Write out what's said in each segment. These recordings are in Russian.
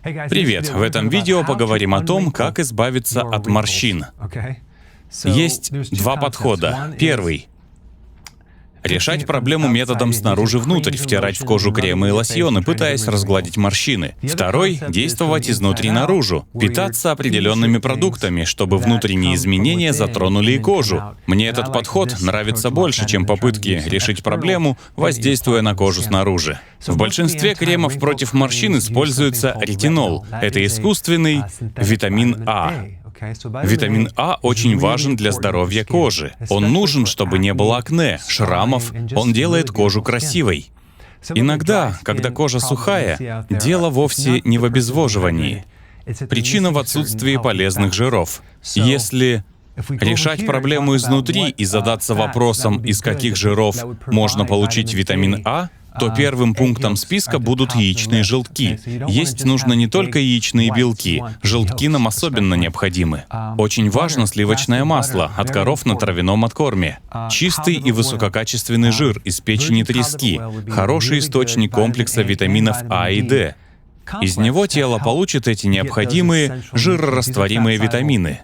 Привет! В этом видео поговорим о том, как избавиться от морщин. Есть два подхода. Первый — решать проблему методом снаружи внутрь, втирать в кожу кремы и лосьоны, пытаясь разгладить морщины. Второй — действовать изнутри наружу, питаться определенными продуктами, чтобы внутренние изменения затронули и кожу. Мне этот подход нравится больше, чем попытки решить проблему, воздействуя на кожу снаружи. В большинстве кремов против морщин используется ретинол. Это искусственный витамин А. Витамин А очень важен для здоровья кожи. Он нужен, чтобы не было акне, шрамов, он делает кожу красивой. Иногда, когда кожа сухая, дело вовсе не в обезвоживании. Причина в отсутствии полезных жиров. Если решать проблему изнутри и задаться вопросом, из каких жиров можно получить витамин А, то первым пунктом списка будут яичные желтки. Есть нужно не только яичные белки, желтки нам особенно необходимы. Очень важно сливочное масло от коров на травяном откорме. Чистый и высококачественный жир из печени трески, хороший источник комплекса витаминов А и Д. Из него тело получит эти необходимые жирорастворимые витамины.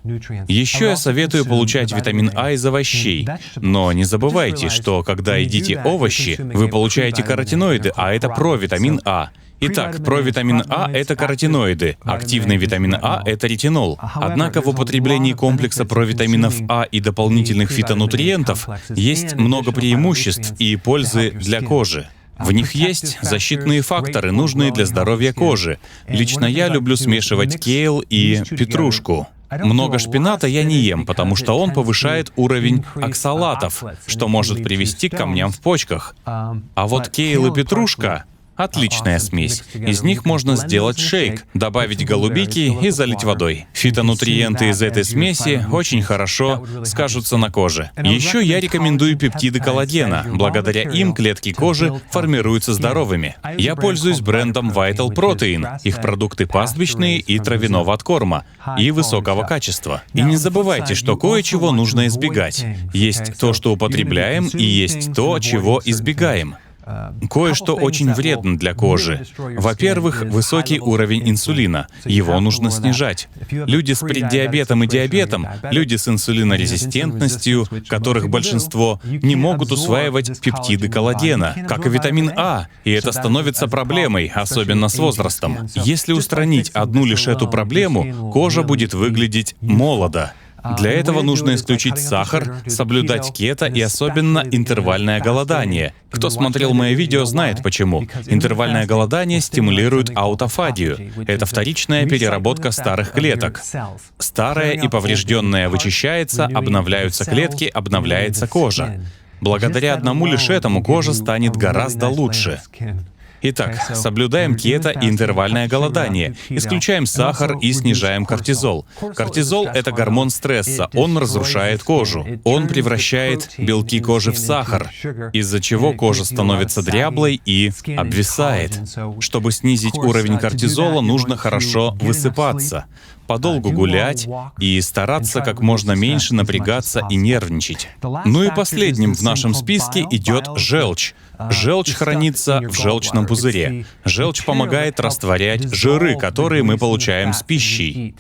Еще я советую получать витамин А из овощей. Но не забывайте, что когда едите овощи, вы получаете каротиноиды, а это провитамин А. Итак, провитамин А — это каротиноиды, активный витамин А — это ретинол. Однако в употреблении комплекса провитаминов А и дополнительных фитонутриентов есть много преимуществ и пользы для кожи. В них есть защитные факторы, нужные для здоровья кожи. Лично я люблю смешивать кейл и петрушку. Много шпината я не ем, потому что он повышает уровень оксалатов, что может привести к камням в почках. А вот кейл и петрушка — отличная смесь. Из них можно сделать шейк, добавить голубики и залить водой. Фитонутриенты из этой смеси очень хорошо скажутся на коже. Еще я рекомендую пептиды коллагена. Благодаря им клетки кожи формируются здоровыми. Я пользуюсь брендом Vital Protein. Их продукты пастбищные и травяного откорма, и высокого качества. И не забывайте, что кое-чего нужно избегать. Есть то, что употребляем, и есть то, чего избегаем. Кое-что очень вредно для кожи. Во-первых, высокий уровень инсулина. Его нужно снижать. Люди с преддиабетом и диабетом, люди с инсулинорезистентностью, которых большинство, не могут усваивать пептиды коллагена, как и витамин А, и это становится проблемой, особенно с возрастом. Если устранить одну лишь эту проблему, кожа будет выглядеть молодо. Для этого нужно исключить сахар, соблюдать кето и особенно интервальное голодание. Кто смотрел мои видео, знает почему. Интервальное голодание стимулирует аутофагию. Это вторичная переработка старых клеток. Старое и поврежденное вычищается, обновляются клетки, обновляется кожа. Благодаря одному лишь этому кожа станет гораздо лучше. Итак, соблюдаем кето и интервальное голодание, исключаем сахар и снижаем кортизол. Кортизол — это гормон стресса, он разрушает кожу. Он превращает белки кожи в сахар, из-за чего кожа становится дряблой и обвисает. Чтобы снизить уровень кортизола, нужно хорошо высыпаться, подолгу гулять и стараться как можно меньше напрягаться и нервничать. Ну и последним в нашем списке идет желчь. Желчь хранится в желчном пузыре. Желчь помогает растворять жиры, которые мы получаем с пищей.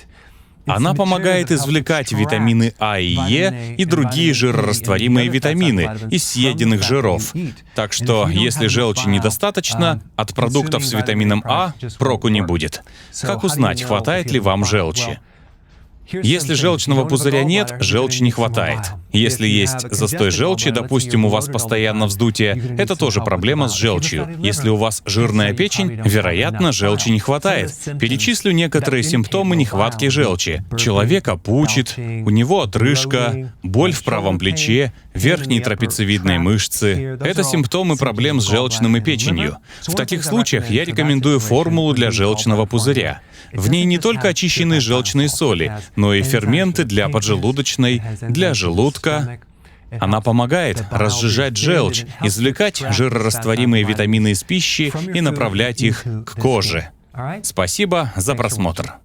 Она помогает извлекать витамины А и Е и другие жирорастворимые витамины из съеденных жиров. Так что, если желчи недостаточно, от продуктов с витамином А проку не будет. Как узнать, хватает ли вам желчи? Если желчного пузыря нет, желчи не хватает. Если есть застой желчи, допустим, у вас постоянно вздутие, это тоже проблема с желчью. Если у вас жирная печень, вероятно, желчи не хватает. Перечислю некоторые симптомы нехватки желчи. Человека пучит, у него отрыжка, боль в правом плече, верхней трапециевидной мышцы. Это симптомы проблем с желчным и печенью. В таких случаях я рекомендую формулу для желчного пузыря. В ней не только очищенные желчные соли, но и ферменты для поджелудочной, для желудка. Она помогает разжижать желчь, извлекать жирорастворимые витамины из пищи и направлять их к коже. Спасибо за просмотр.